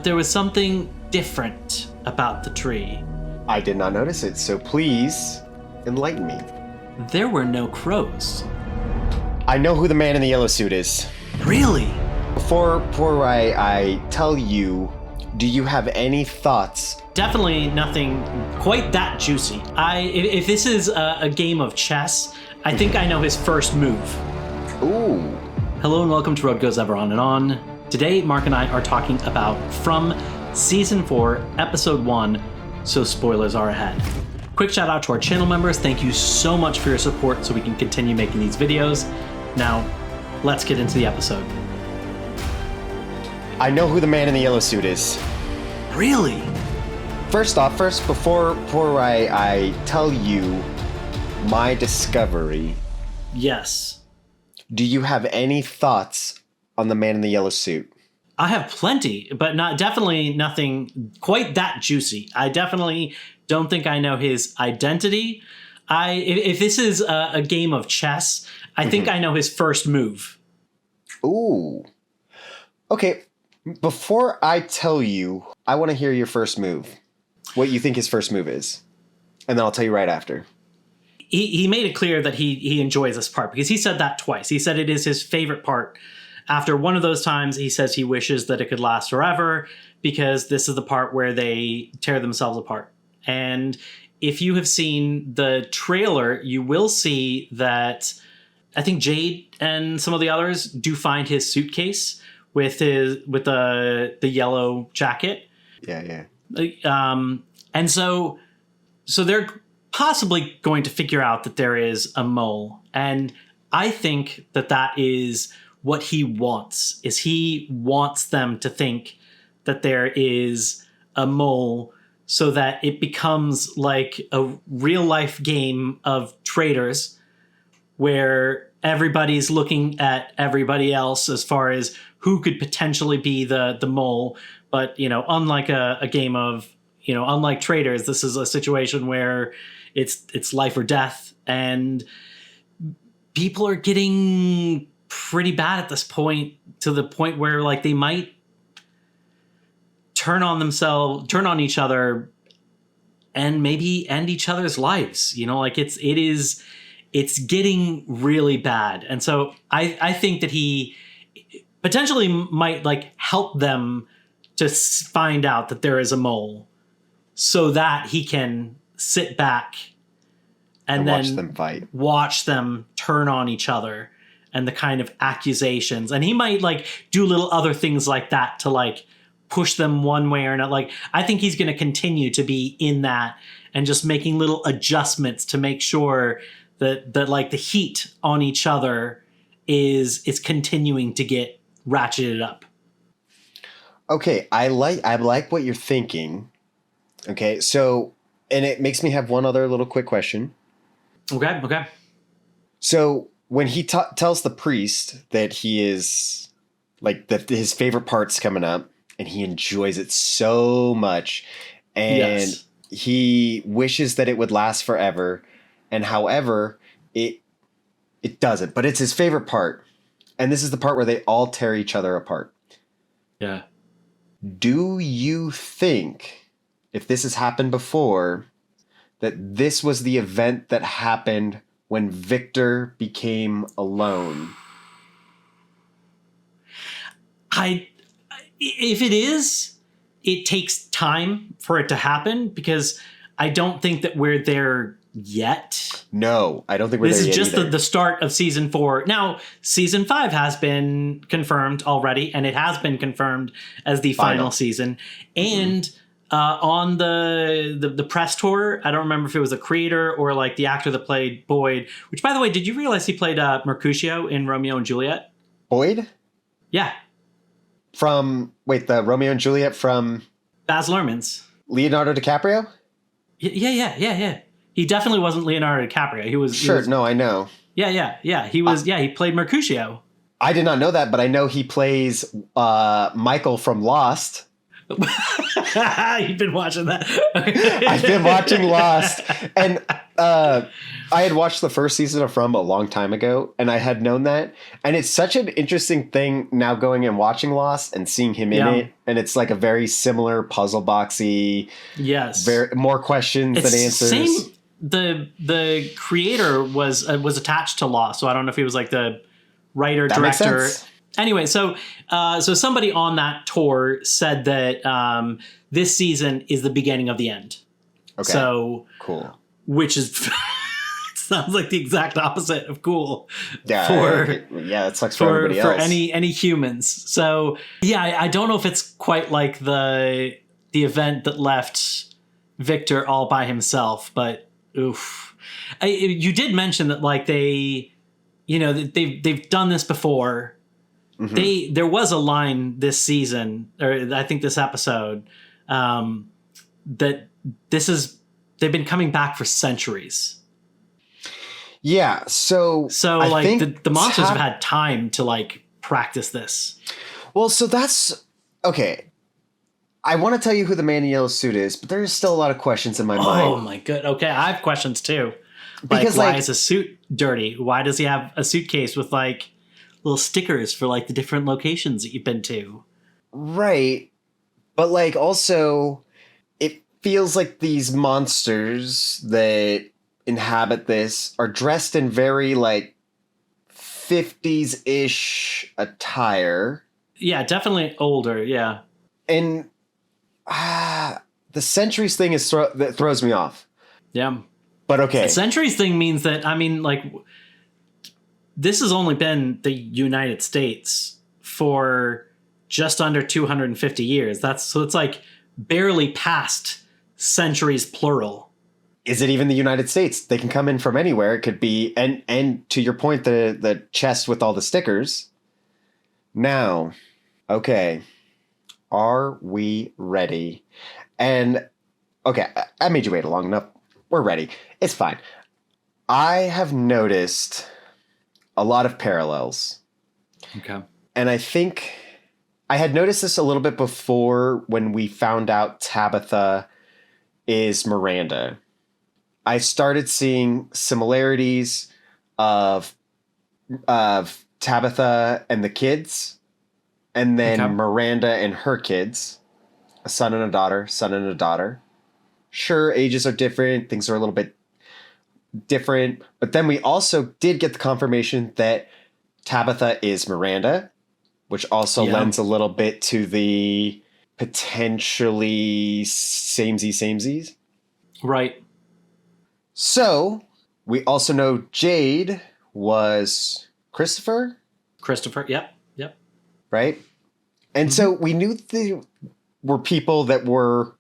there was something different about the tree. I did not notice it, so please enlighten me. There were no crows. I know who the man in the yellow suit is. Really? Before I tell you, do you have any thoughts? Definitely nothing quite that juicy. If this is a game of chess, I think I know his first move. Ooh. Hello and welcome to Road Goes Ever On and On. Today, Mark and I are talking about from Season 4, Episode 1, so spoilers are ahead. Quick shout out to our channel members. Thank you so much for your support so we can continue making these videos. Now, let's get into the episode. I know who the man in the yellow suit is. Really? First, before I tell you my discovery, Yes. do you have any thoughts on the man in the yellow suit? I have plenty, but definitely nothing quite that juicy. I definitely don't think I know his identity. If this is a game of chess, I think I know his first move. Ooh. Okay, before I tell you, I want to hear your first move. What you think his first move is. And then I'll tell you right after. He made it clear that he enjoys this part because he said that twice. He said it is his favorite part. After one of those times, he says he wishes that it could last forever because this is the part where they tear themselves apart. And if you have seen the trailer, you will see that I think Jade and some of the others do find his suitcase with the yellow jacket. Yeah. And so they're possibly going to figure out that there is a mole. And I think that is what he wants, is he wants them to think that there is a mole so that it becomes like a real life game of traders where everybody's looking at everybody else as far as who could potentially be the mole. But, unlike a game of, unlike traders, this is a situation where it's life or death. And people are getting pretty bad at this point, to the point where like they might turn on each other and maybe end each other's lives. It's getting really bad. And so I think that he potentially might like help them to find out that there is a mole so that he can sit back and then watch them turn on each other and the kind of accusations. And he might like do little other things like that to like push them one way or another. Like, I think he's going to continue to be in that and just making little adjustments to make sure that like the heat on each other is continuing to get ratcheted up. Okay, I like what you're thinking. Okay, so, and it makes me have one other little quick question. Okay. So when he tells the priest that he is like that his favorite part's coming up and he enjoys it so much and he wishes that it would last forever, and however it doesn't, but it's his favorite part. And this is the part where they all tear each other apart. Yeah. Do you think, if this has happened before, that this was the event that happened when Victor became alone? If it is, it takes time for it to happen because I don't think that we're there yet. No, I don't think we're there yet. This is just the start of season 4. Now, season 5 has been confirmed already, and it has been confirmed as the final season. And on the press tour, I don't remember if it was the creator or like the actor that played Boyd, which, by the way, did you realize he played Mercutio in Romeo and Juliet? Boyd? Yeah. The Romeo and Juliet from Baz Luhrmann's. Leonardo DiCaprio? Yeah. He definitely wasn't Leonardo DiCaprio. He was... No, I know. Yeah. He was... he played Mercutio. I did not know that, but I know he plays Michael from Lost. You've been watching that. I've been watching Lost. And I had watched the first season of From a long time ago, and I had known that. And it's such an interesting thing now going and watching Lost and seeing him in it. And it's like a very similar puzzle boxy. Yes. More questions than answers. Same. The creator was attached to Lost, so I don't know if he was like the writer, That makes director. sense. Anyway, so somebody on that tour said that this season is the beginning of the end. Okay. So cool. Which is sounds like the exact opposite of cool. Yeah, it sucks for everybody else. For any humans. So yeah, I don't know if it's quite like the event that left Victor all by himself, but oof. You did mention that like they've done this before. Mm-hmm. There was a line this season, or I think this episode, that they've been coming back for centuries. Yeah, so I like the monsters have had time to like practice this. Well, so that's okay. I want to tell you who the man in yellow suit is, but there's still a lot of questions in my mind. Oh my god. Okay, I have questions too. Because why is a suit dirty? Why does he have a suitcase with like little stickers for like the different locations that you've been to? Right. But like also it feels like these monsters that inhabit this are dressed in very like 50s-ish attire. Yeah, definitely older, yeah. And the centuries thing is that throws me off. Yeah. But okay. The centuries thing means that, I mean, like, this has only been the United States for just under 250 years. So it's like barely past centuries plural. Is it even the United States? They can come in from anywhere. It could be, and to your point, the chest with all the stickers. Now, okay, are we ready? And okay, I made you wait long enough. We're ready. It's fine. I have noticed a lot of parallels. Okay. And I think I had noticed this a little bit before when we found out Tabitha is Miranda. I started seeing similarities of Tabitha and the kids, and then Miranda and her kids, a son and a daughter. Sure, ages are different, things are a little bit different, but then we also did get the confirmation that Tabitha is Miranda, which also lends a little bit to the potentially samesies. Right. So, we also know Jade was Christopher, yep. right? And so we knew they were people that were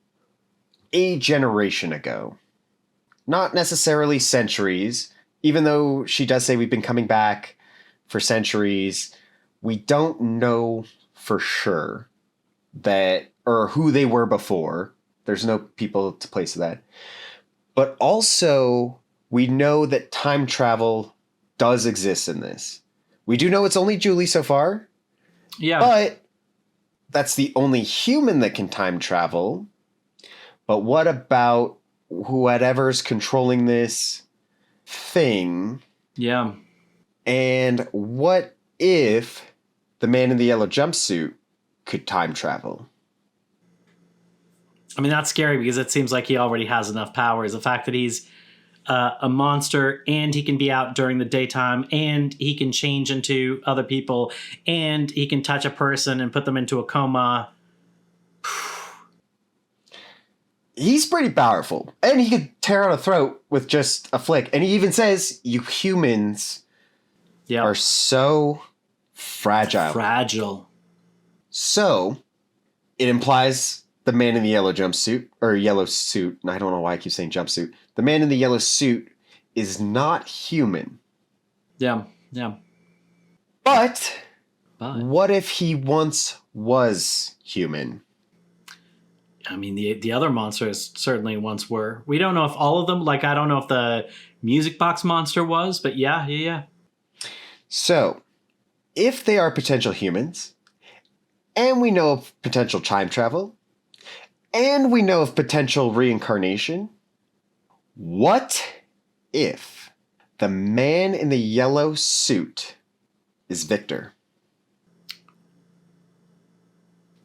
a generation ago. Not necessarily centuries, even though she does say we've been coming back for centuries. We don't know for sure that, or who they were before. There's no people to place that. But also, we know that time travel does exist in this. We do know it's only Julie so far. Yeah. But that's the only human that can time travel. But what about whatever's controlling this thing? Yeah. And what if the man in the yellow jumpsuit could time travel? I mean, that's scary because it seems like he already has enough powers. The fact that he's a monster and he can be out during the daytime and he can change into other people and he can touch a person and put them into a coma. He's pretty powerful. And he could tear out a throat with just a flick. And he even says, you humans are so fragile. So, it implies the man in the yellow jumpsuit, or yellow suit, I don't know why I keep saying jumpsuit. The man in the yellow suit is not human. Yeah. But what if he once was human? I mean, the other monsters certainly once were. We don't know if all of them, like, I don't know if the music box monster was, but yeah. So, if they are potential humans, and we know of potential time travel, and we know of potential reincarnation, what if the man in the yellow suit is Victor?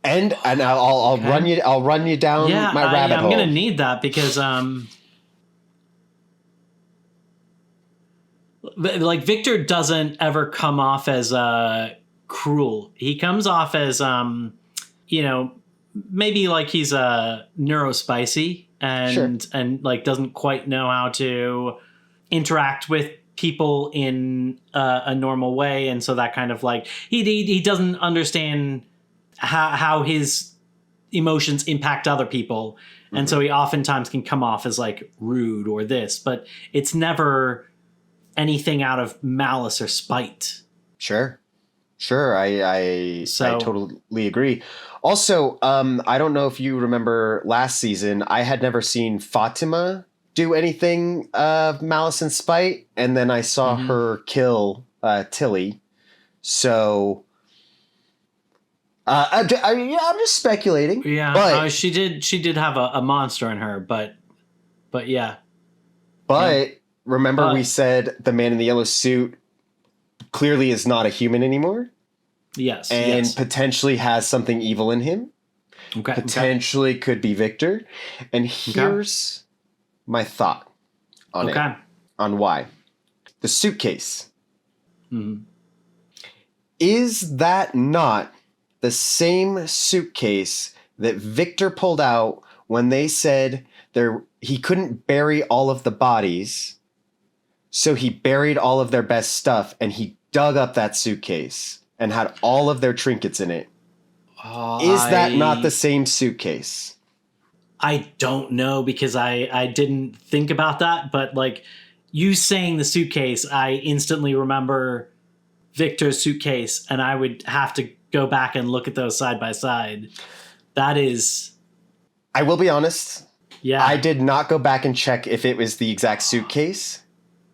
And I'll Okay. run you down my rabbit hole. I'm gonna need that because like Victor doesn't ever come off as cruel. He comes off as maybe like he's neurospicy and like doesn't quite know how to interact with people in a normal way, and so that kind of like he doesn't understand how his emotions impact other people, and so he oftentimes can come off as like rude or this, but it's never anything out of malice or spite. Sure. I totally agree. Also, I don't know if you remember last season, I had never seen Fatima do anything of malice and spite, and then I saw her kill Tilly. So I'm just speculating. Yeah, but she did have a monster in her, but yeah. But remember, we said the man in the yellow suit clearly is not a human anymore. Yes. And potentially has something evil in him. Okay. Potentially could be Victor. And here's my thought on it. On why. The suitcase. Mm-hmm. Is that not the same suitcase that Victor pulled out when they said he couldn't bury all of the bodies, so he buried all of their best stuff, and he dug up that suitcase and had all of their trinkets in it? Is that not the same suitcase? I don't know, because I didn't think about that, but like you saying the suitcase, I instantly remember Victor's suitcase, and I would have to go back and look at those side by side. That is... I will be honest. Yeah. I did not go back and check if it was the exact suitcase.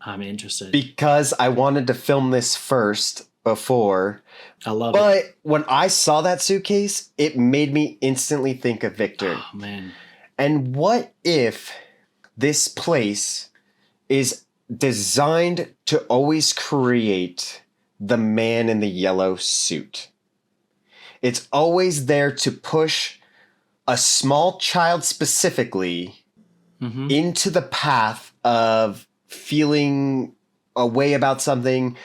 I'm interested. Because I wanted to film this first before. I love it. But when I saw that suitcase, it made me instantly think of Victor. Oh, man. And what if this place is designed to always create the man in the yellow suit? It's always there to push a small child specifically into the path of feeling a way about something,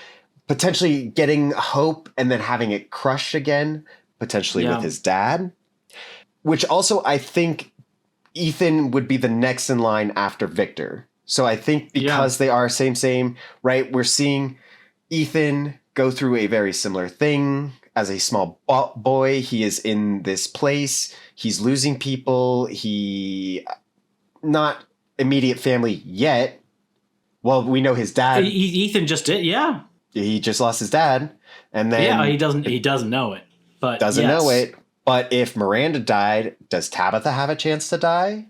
potentially getting hope and then having it crushed again, potentially with his dad. Which also, I think Ethan would be the next in line after Victor. So I think because they are same, right? We're seeing Ethan go through a very similar thing. As a small boy, he is in this place. He's losing people. He not immediate family yet. Well, we know his dad. Ethan just did, He just lost his dad, and then he doesn't know it, but know it. But if Miranda died, does Tabitha have a chance to die?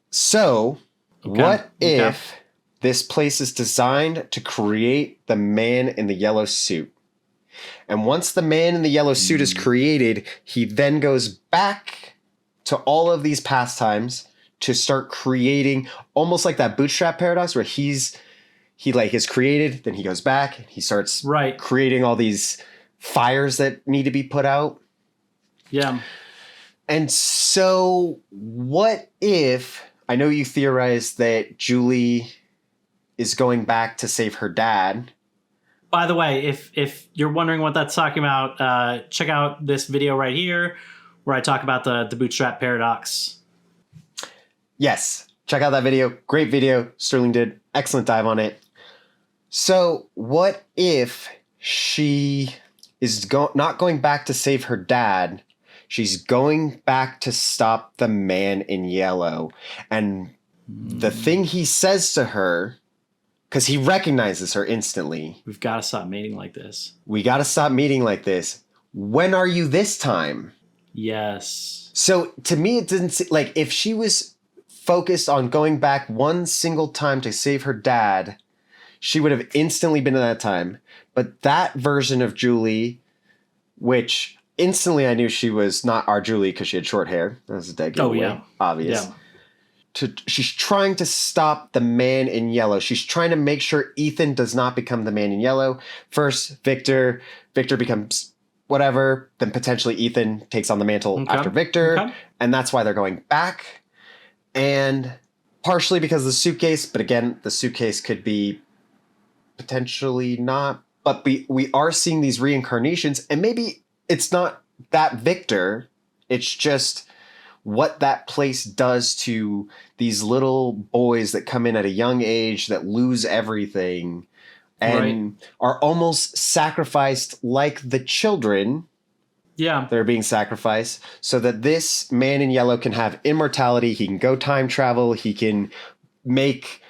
So, what if this place is designed to create the man in the yellow suit? And once the man in the yellow suit is created, he then goes back to all of these pastimes to start creating, almost like that Bootstrap paradox, where he like is created, then he goes back, he starts creating all these fires that need to be put out. Yeah. And so what if, I know you theorized that Julie is going back to save her dad. By the way, if you're wondering what that's talking about, check out this video right here where I talk about the Bootstrap paradox. Yes, check out that video. Great video. Sterling did excellent dive on it. So what if she is not going back to save her dad? She's going back to stop the man in yellow. And the thing he says to her, because he recognizes her instantly. We've got to stop meeting like this. We got to stop meeting like this. When are you this time? Yes. So to me, it didn't seem like if she was focused on going back one single time to save her dad, she would have instantly been in that time. But that version of Julie, which instantly I knew she was not our Julie because she had short hair. That was a dead giveaway. Obvious. Yeah. she's trying to stop the man in yellow. She's trying to make sure Ethan does not become the man in yellow. First, Victor becomes whatever, then potentially Ethan takes on the mantle after Victor, and that's why they're going back. And partially because of the suitcase, but again, the suitcase could be potentially not. But we are seeing these reincarnations, and maybe it's not that Victor. It's just what that place does to these little boys that come in at a young age that lose everything and are almost sacrificed like the children. Yeah. They're being sacrificed so that this man in yellow can have immortality. He can go time travel. He can make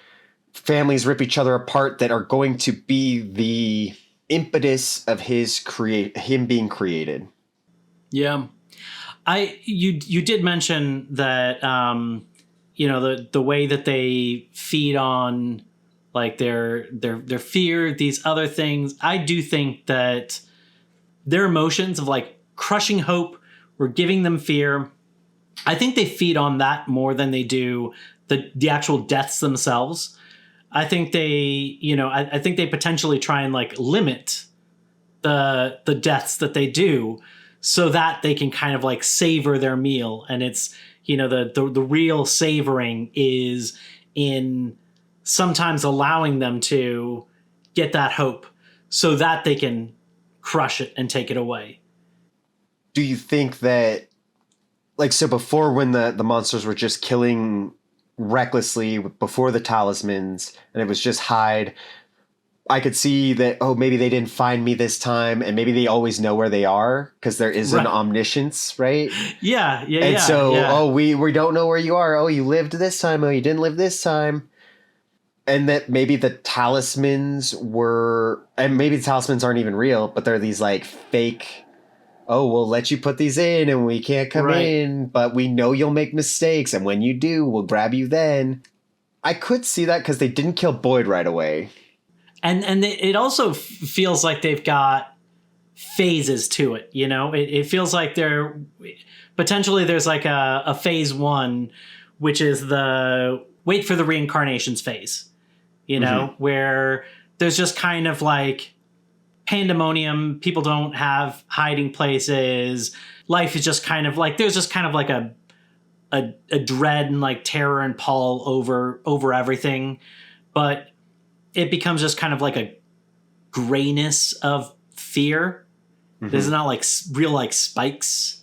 families rip each other apart that are going to be the impetus of him being created. Yeah. You did mention that the way that they feed on like their fear, these other things. I do think that their emotions of like crushing hope, we're giving them fear. I think they feed on that more than they do the actual deaths themselves. I think they, I think they potentially try and like limit the deaths that they do, so that they can kind of like savor their meal. And it's, the real savoring is in sometimes allowing them to get that hope so that they can crush it and take it away. Do you think that, like, so before when the monsters were just killing recklessly before the talismans and it was just hide, I could see that, maybe they didn't find me this time, and maybe they always know where they are because there is an omniscience, right? Yeah. And so, we don't know where you are. Oh, you lived this time. Oh, you didn't live this time. And that maybe the talismans and maybe the talismans aren't even real, but they're these like fake, we'll let you put these in and we can't come in, but we know you'll make mistakes. And when you do, we'll grab you then. I could see that because they didn't kill Boyd right away. And it also feels like they've got phases to it, It feels like there's like a phase one, which is the wait for the reincarnations phase, where there's just kind of like pandemonium. People don't have hiding places. Life is just kind of like, there's just kind of like a dread and like terror and pall over everything. But it becomes just kind of like a grayness of fear. Mm-hmm. There's not like real like spikes.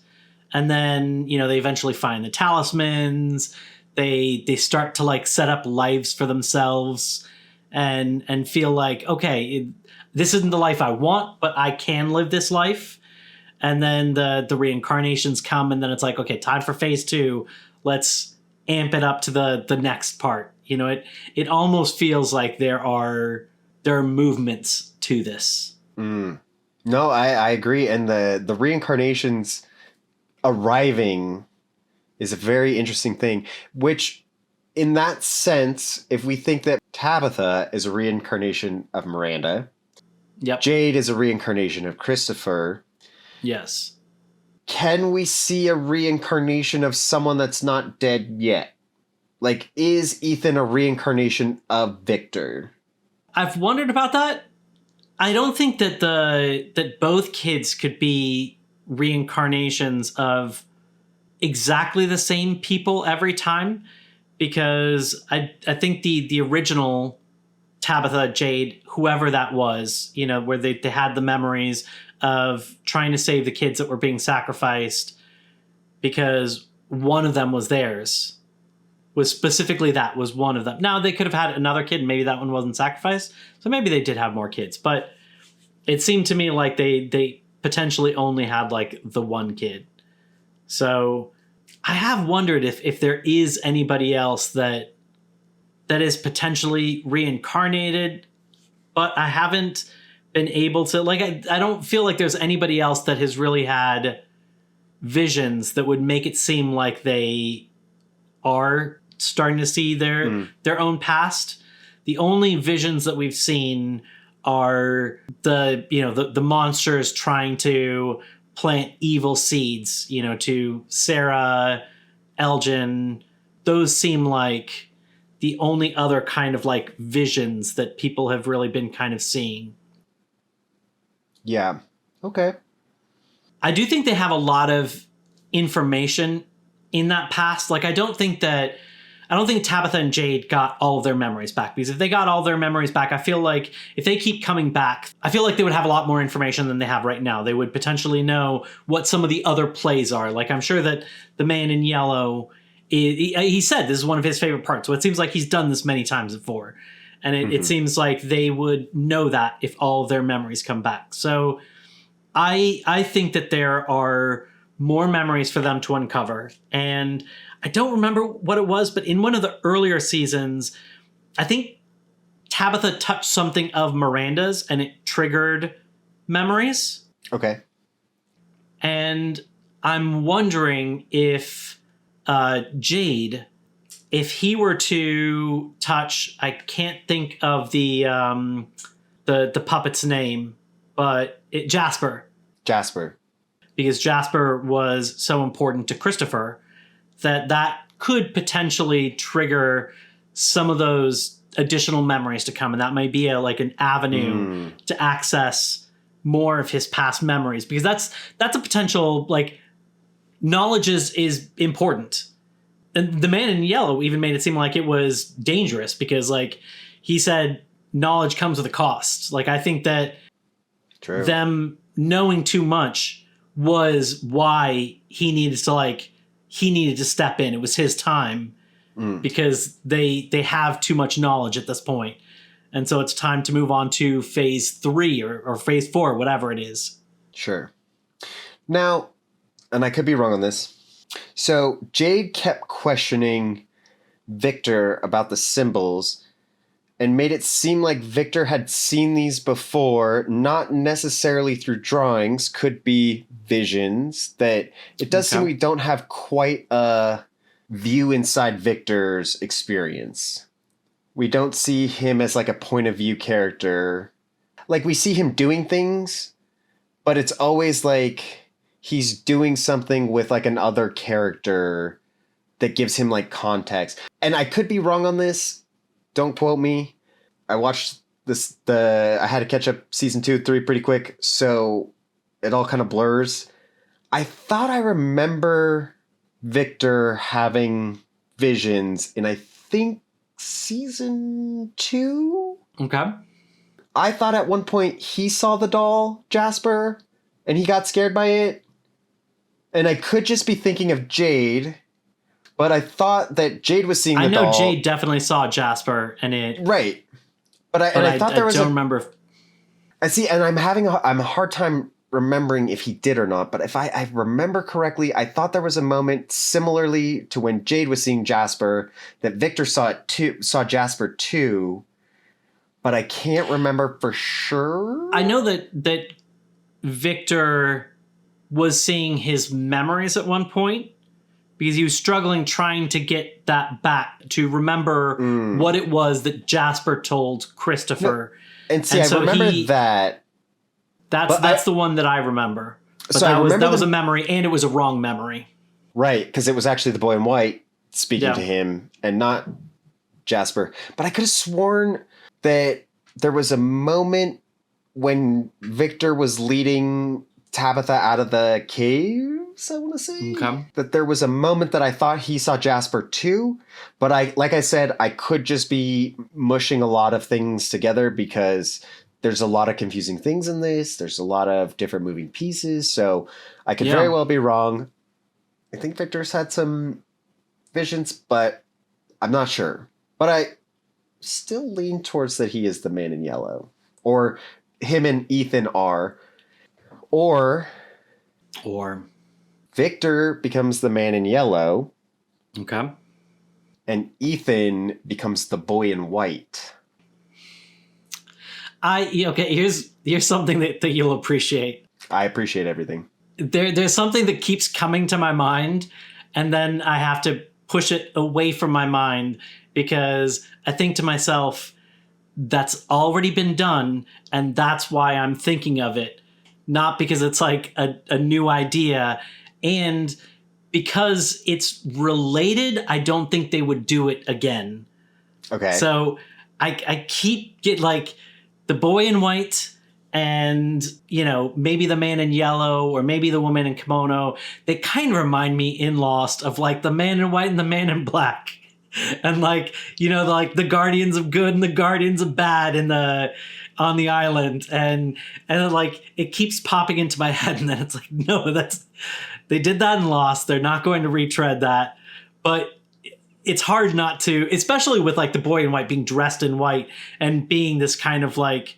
And then, they eventually find the talismans. They start to like set up lives for themselves and feel like, okay, this isn't the life I want, but I can live this life. And then the reincarnations come, and then it's like, okay, time for phase two. Let's amp it up to the next part. It almost feels like there are movements to this. No, I agree. And the reincarnations arriving is a very interesting thing, which in that sense, if we think that Tabitha is a reincarnation of Miranda, yep. Jade is a reincarnation of Christopher. Yes. Can we see a reincarnation of someone that's not dead yet? Like, is Ethan a reincarnation of Victor? I've wondered about that. I don't think that that both kids could be reincarnations of exactly the same people every time, because I think the original Tabitha, Jade, whoever that was, where they had the memories of trying to save the kids that were being sacrificed because one of them was theirs. Was specifically that was one of them. Now they could have had another kid, and maybe that one wasn't sacrificed, so maybe they did have more kids. But it seemed to me like they potentially only had like the one kid. So I have wondered if there is anybody else that is potentially reincarnated, but I haven't been able to, like, I don't feel like there's anybody else that has really had visions that would make it seem like they are starting to see their own past. The only visions that we've seen are the monsters trying to plant evil seeds, to Sarah, Elgin, those seem like the only other kind of like visions that people have really been kind of seeing. Yeah. Okay. I do think they have a lot of information in that past. Like, I don't think Tabitha and Jade got all of their memories back, because if they got all their memories back, I feel like if they keep coming back, I feel like they would have a lot more information than they have right now. They would potentially know what some of the other plays are. Like, I'm sure that the man in yellow, he said this is one of his favorite parts. So it seems like he's done this many times before. And it seems like they would know that if all of their memories come back. So I think that there are more memories for them to uncover. And I don't remember what it was, but in one of the earlier seasons, I think Tabitha touched something of Miranda's and it triggered memories. Okay. And I'm wondering if Jade, if he were to touch, I can't think of the puppet's name, but Jasper. Jasper. Because Jasper was so important to Christopher that could potentially trigger some of those additional memories to come. And that might be an avenue to access more of his past memories, because that's a potential, like, knowledge is important. And the man in yellow even made it seem like it was dangerous, because like he said, knowledge comes with a cost. Like, I think that them knowing too much was why he needed to step in. It was his time, because they have too much knowledge at this point. And so it's time to move on to phase 3 or phase 4, whatever it is. Sure. Now, and I could be wrong on this. So Jade kept questioning Victor about the symbols and made it seem like Victor had seen these before, not necessarily through drawings, could be visions. That it does seem we don't have quite a view inside Victor's experience. We don't see him as like a point of view character. Like, we see him doing things, but it's always like he's doing something with like another character that gives him like context. And I could be wrong on this. Don't quote me. I watched I had to catch up season 2, 3 pretty quick, so it all kind of blurs. I thought I remember Victor having visions in, I think, season 2? Okay. I thought at one point he saw the doll, Jasper, and he got scared by it. And I could just be thinking of Jade, but I thought that Jade was seeing the doll. I know Jade definitely saw Jasper, and it... Right. But I thought there was I don't remember. I see, and I'm having a hard time remembering if he did or not, but if I remember correctly, I thought there was a moment similarly to when Jade was seeing Jasper that Victor saw Jasper too, but I can't remember for sure. I know that Victor was seeing his memories at one point, because he was struggling trying to get that back, to remember what it was that Jasper told Christopher. No. And I remember that. That's the one that I remember. But so that was a memory, and it was a wrong memory. Right, because it was actually the boy in white speaking to him and not Jasper. But I could have sworn that there was a moment when Victor was leading Tabitha out of the caves, I want to say. Okay. That there was a moment that I thought he saw Jasper too. But like I said, I could just be mushing a lot of things together, because there's a lot of confusing things in this. There's a lot of different moving pieces. So I could very well be wrong. I think Victor's had some visions, but I'm not sure. But I still lean towards that he is the man in yellow. Or him and Ethan are. Or Victor becomes the man in yellow. Okay. And Ethan becomes the boy in white. Here's something that you'll appreciate. I appreciate everything. There's something that keeps coming to my mind, and then I have to push it away from my mind, because I think to myself, that's already been done, and that's why I'm thinking of it. Not because it's like a new idea. And because it's related, I don't think they would do it again. Okay. So I keep get like the boy in white and, you know, maybe the man in yellow or maybe the woman in kimono. They kind of remind me in Lost of like the man in white and the man in black. And like, you know, like the guardians of good and the guardians of bad on the island. And like it keeps popping into my head. And then it's like, no, they did that in Lost. They're not going to retread that. But it's hard not to, especially with like the boy in white being dressed in white and being this kind of like,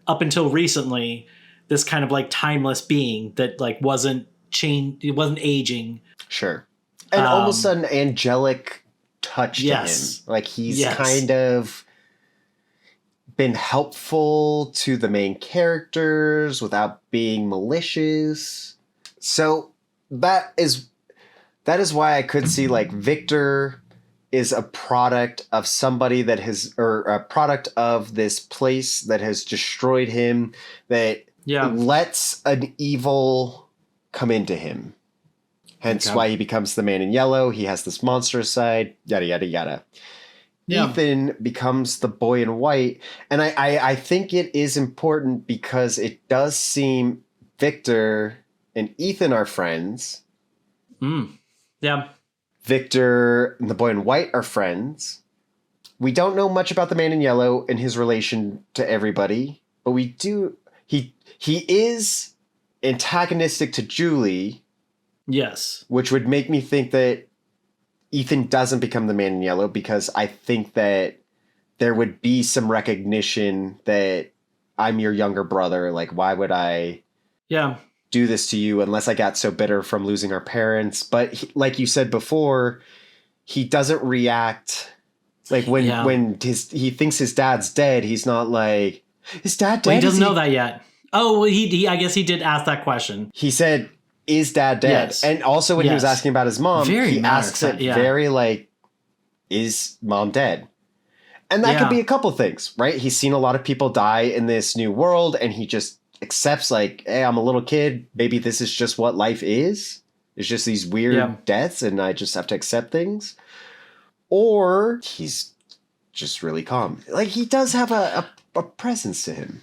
up until recently, this kind of like timeless being that like wasn't changed, it wasn't aging. Sure. And almost an angelic touch to him. Like he's kind of been helpful to the main characters without being malicious. So that is why I could see like Victor is a product of somebody that has, or a product of this place that has destroyed him, that lets an evil come into him. Hence why he becomes the man in yellow. He has this monstrous side, yada, yada, yada. Yeah. Ethan becomes the boy in white. And I think it is important because it does seem Victor and Ethan are friends. Yeah. Victor and the boy in white are friends. We don't know much about the man in yellow and his relation to everybody, but we do. He is antagonistic to Julie. Yes. Which would make me think that Ethan doesn't become the man in yellow, because I think that there would be some recognition that I'm your younger brother. Like, why would I do this to you unless I got so bitter from losing our parents? But like you said before, he doesn't react like when he thinks his dad's dead. He's not like, is dad dead? Well, he doesn't know that yet. Oh, well, he I guess he did ask that question. He said, is dad dead? Yes. And also when he was asking about his mom, he asks it very like, is mom dead? And that could be a couple things, right? He's seen a lot of people die in this new world, and he just accepts like, hey, I'm a little kid. Maybe this is just what life is. It's just these weird deaths, and I just have to accept things. Or he's just really calm. Like, he does have a presence to him.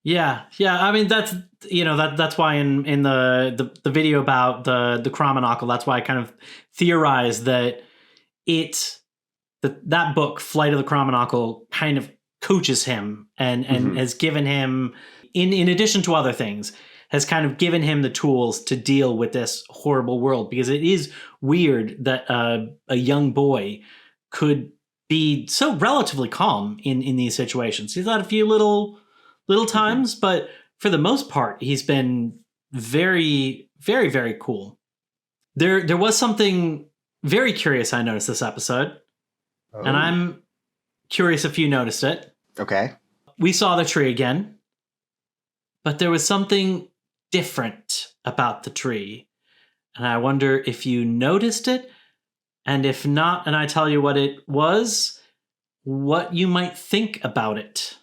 Yeah. I mean, that's, you know, that's why in the video about the Cromenockle, that's why I kind of theorized that that book, Flight of the Cromenockle, kind of coaches him and has given him, in addition to other things, has kind of given him the tools to deal with this horrible world, because it is weird that a young boy could be so relatively calm in these situations. He's had a few little times, but for the most part, he's been very, very, very cool. There was something very curious I noticed this episode, and I'm curious if you noticed it. Okay. We saw the tree again, but there was something different about the tree, and I wonder if you noticed it, and if not, and I tell you what it was, what you might think about it.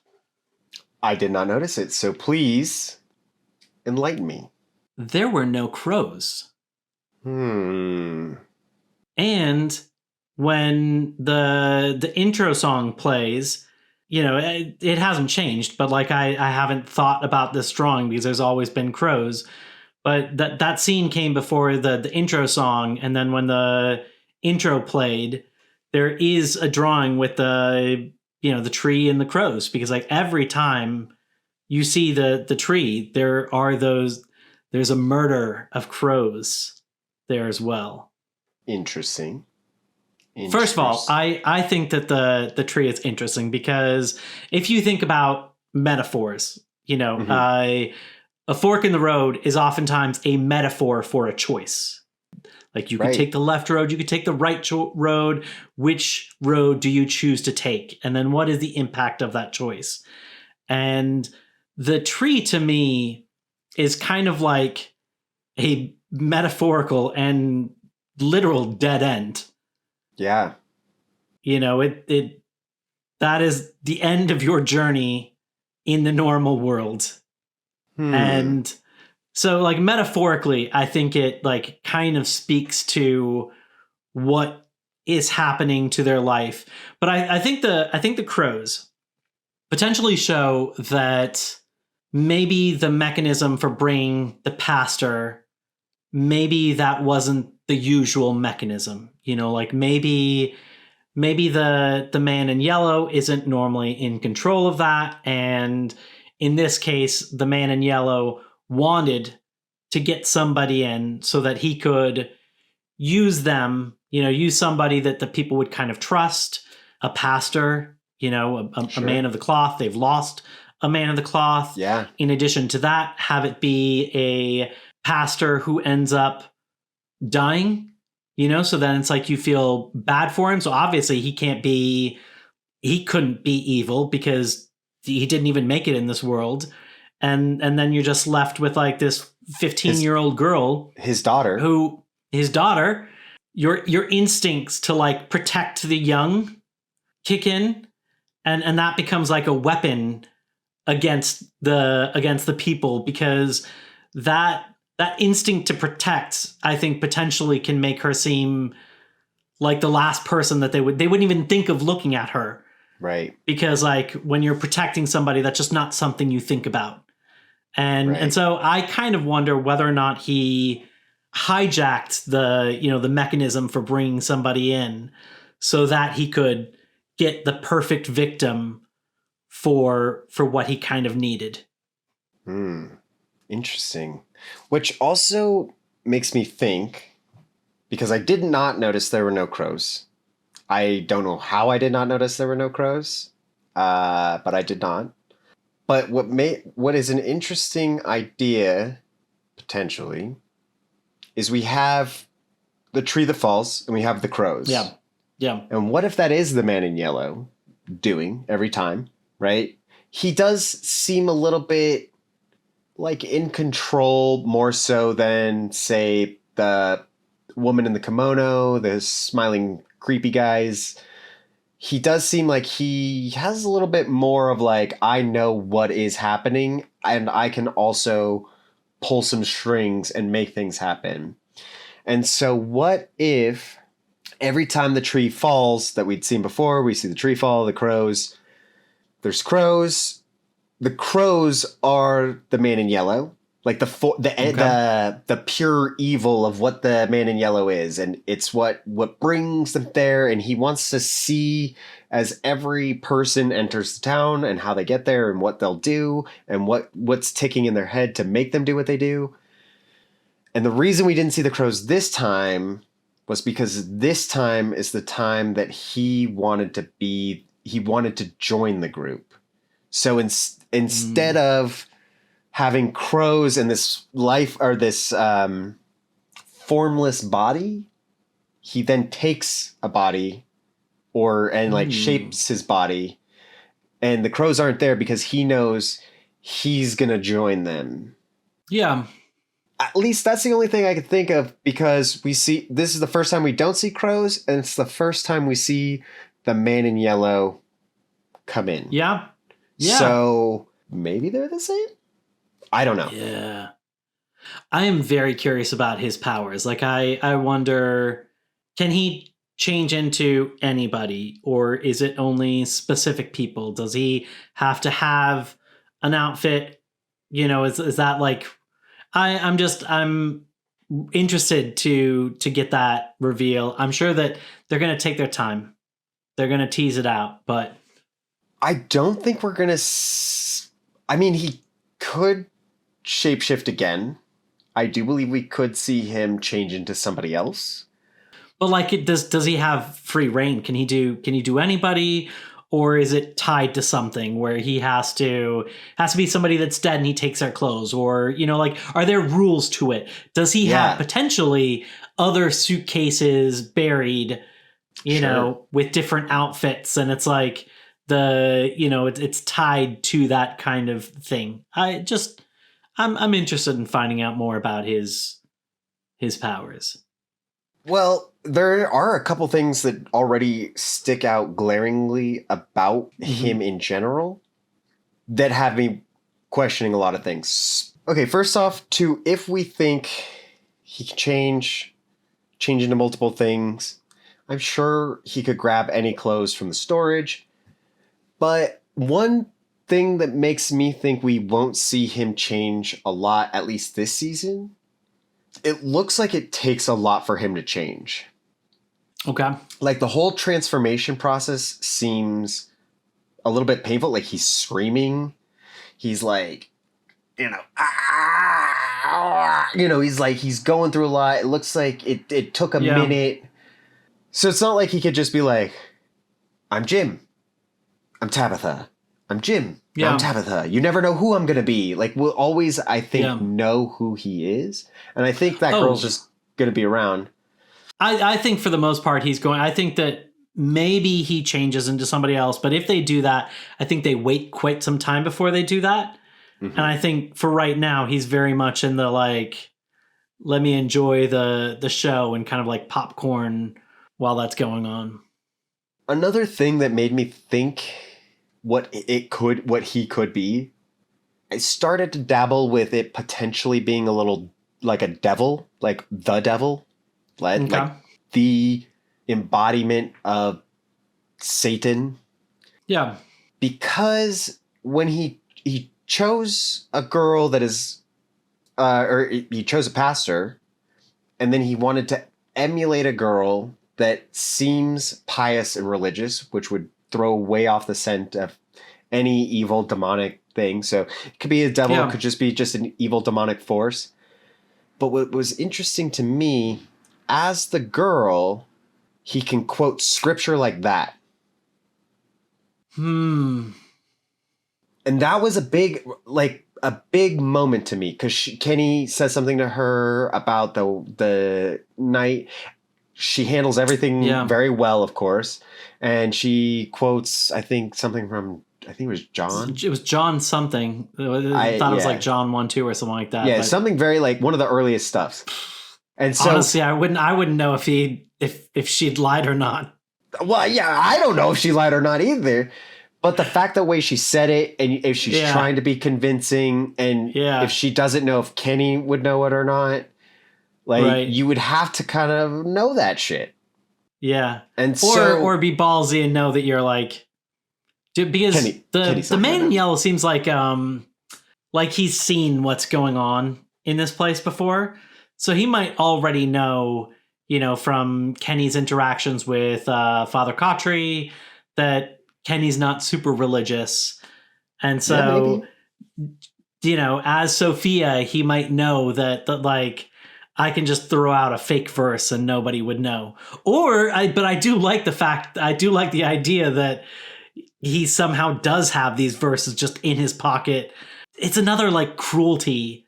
I did not notice it, so please enlighten me. There were no crows. And when the intro song plays, you know, it hasn't changed, but like I haven't thought about this drawing because there's always been crows. But that scene came before the intro song, and then when the intro played, there is a drawing with the tree and the crows, because like every time you see the tree, there's a murder of crows there as well. Interesting. First of all, I think that the tree is interesting because if you think about metaphors, you know, a fork in the road is oftentimes a metaphor for a choice. Like you could take the left road, you could take the right road. Which road do you choose to take? And then what is the impact of that choice? And the tree to me is kind of like a metaphorical and literal dead end. Yeah. You know, that is the end of your journey in the normal world. And So like metaphorically, I think it like kind of speaks to what is happening to their life. But I think the crows potentially show that maybe the mechanism for bringing the pastor, maybe that wasn't the usual mechanism. Like maybe the man in yellow isn't normally in control of that, and in this case the man in yellow wanted to get somebody in so that he could use them, use somebody that the people would kind of trust, a pastor, a man of the cloth. They've lost a man of the cloth. Yeah. In addition to that, have it be a pastor who ends up dying, so then it's like you feel bad for him. So obviously he couldn't be evil because he didn't even make it in this world. And then you're just left with like this 15-year-old girl, his daughter, your instincts to like protect the young kick in, and that becomes like a weapon against the people, because that instinct to protect, I think, potentially can make her seem like the last person that they wouldn't even think of looking at her. Right. Because like when you're protecting somebody, that's just not something you think about. And so I kind of wonder whether or not he hijacked the mechanism for bringing somebody in so that he could get the perfect victim for what he kind of needed. Interesting. Which also makes me think, because I did not notice there were no crows. I don't know how I did not notice there were no crows, but I did not. But what is an interesting idea, potentially, is we have the tree that falls and we have the crows. Yeah. Yeah. And what if that is the man in yellow doing every time, right? He does seem a little bit like in control, more so than, say, the woman in the kimono, the smiling creepy guys. He does seem like he has a little bit more of like, I know what is happening and I can also pull some strings and make things happen. And so what if every time the tree falls that we'd seen before, we see the tree fall, the crows, there's crows. The crows are the man in yellow, like the pure evil of what the man in yellow is, and it's what brings them there. And he wants to see, as every person enters the town, and how they get there, and what they'll do, and what's ticking in their head to make them do what they do. And the reason we didn't see the crows this time was because this time is the time that he wanted to join the group. So instead of having crows in this life, or this formless body, he then takes a body and shapes his body, and the crows aren't there because he knows he's gonna join them. Yeah. At least that's the only thing I could think of, because this is the first time we don't see crows, and it's the first time we see the man in yellow come in. Yeah. Yeah. So maybe they're the same? I don't know. Yeah. I am very curious about his powers. Like I wonder, can he change into anybody, or is it only specific people? Does he have to have an outfit? Is that like, I'm interested to get that reveal. I'm sure that they're going to take their time. They're going to tease it out, but I don't think we're going to I mean, he could shapeshift again. I do believe we could see him change into somebody else. But like, does he have free reign? Can he do anybody, or is it tied to something where he has to be somebody that's dead and he takes their clothes, or like, are there rules to it? Does he have potentially other suitcases buried, with different outfits, and it's like it's tied to that kind of thing. I'm interested in finding out more about his powers. Well, there are a couple things that already stick out glaringly about him in general that have me questioning a lot of things. Okay, first off, if we think he can change into multiple things, I'm sure he could grab any clothes from the storage. But one thing that makes me think we won't see him change a lot, at least this season, it looks like it takes a lot for him to change. Okay. Like the whole transformation process seems a little bit painful. Like he's screaming. He's like, he's going through a lot. It looks like it took a minute. So it's not like he could just be like, I'm Jim. I'm Tabitha. I'm Jim. I'm Tabitha. You never know who I'm going to be. Like, we'll always, I think, know who he is. And I think that girl's just going to be around. I think for the most part, I think that maybe he changes into somebody else. But if they do that, I think they wait quite some time before they do that. Mm-hmm. And I think for right now, he's very much in the, like, let me enjoy the show and kind of like popcorn while that's going on. Another thing that made me think what he could be, I started to dabble with it potentially being a little like a devil, like the devil, like the embodiment of Satan. Yeah. Because when he chose a girl that is, or he chose a pastor, and then he wanted to emulate a girl that seems pious and religious, which would throw way off the scent of any evil demonic thing. So it could be a devil, it could just be an evil demonic force. But what was interesting to me, as the girl, he can quote scripture like that. And that was a big moment to me, because Kenny says something to her about the night. She handles everything very well, of course. And she quotes, I think, something from, it was John. It was John something. I thought it was like John 1-2 or something like that. Yeah, something very like one of the earliest stuffs. And so, honestly, I wouldn't know if she'd lied or not. Well, yeah, I don't know if she lied or not either. But the fact the way she said it, and if she's trying to be convincing, and if she doesn't know if Kenny would know it or not, like you would have to kind of know that shit. Yeah. And or be ballsy and know that you're like, because the man in yellow seems like he's seen what's going on in this place before. So he might already know, from Kenny's interactions with Father Cautry, that Kenny's not super religious. And so, as Sophia, he might know that like, I can just throw out a fake verse and nobody would know. But I do like the idea that he somehow does have these verses just in his pocket. It's another like cruelty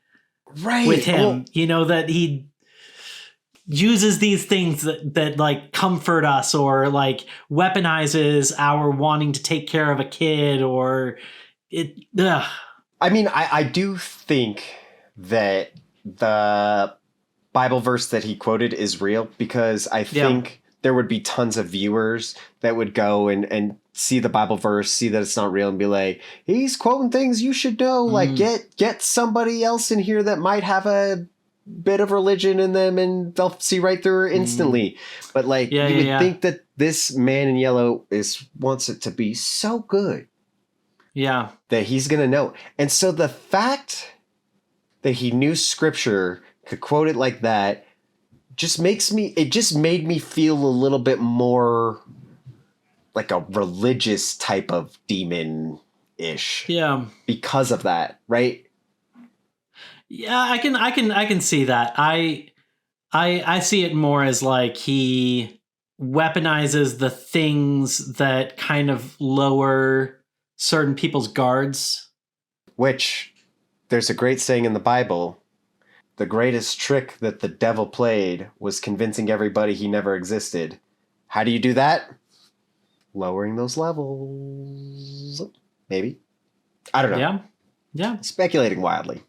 with him, that he uses these things that like comfort us, or like weaponizes our wanting to take care of a kid, or it. Ugh. I mean, I do think that the Bible verse that he quoted is real, because I think there would be tons of viewers that would go and see the Bible verse, see that it's not real, and be like, he's quoting things you should know. Like, get somebody else in here that might have a bit of religion in them, and they'll see right through her instantly. But like, you would think that this man in yellow wants it to be so good. Yeah. That he's going to know. And so the fact that he knew scripture, could quote it like that, just made me feel a little bit more like a religious type of demon-ish. Yeah. Because of that, right? Yeah, I can see that. I see it more as like he weaponizes the things that kind of lower certain people's guards. Which, there's a great saying in the Bible, the greatest trick that the devil played was convincing everybody he never existed. How do you do that? Lowering those levels. Maybe. I don't know. Yeah. Speculating wildly.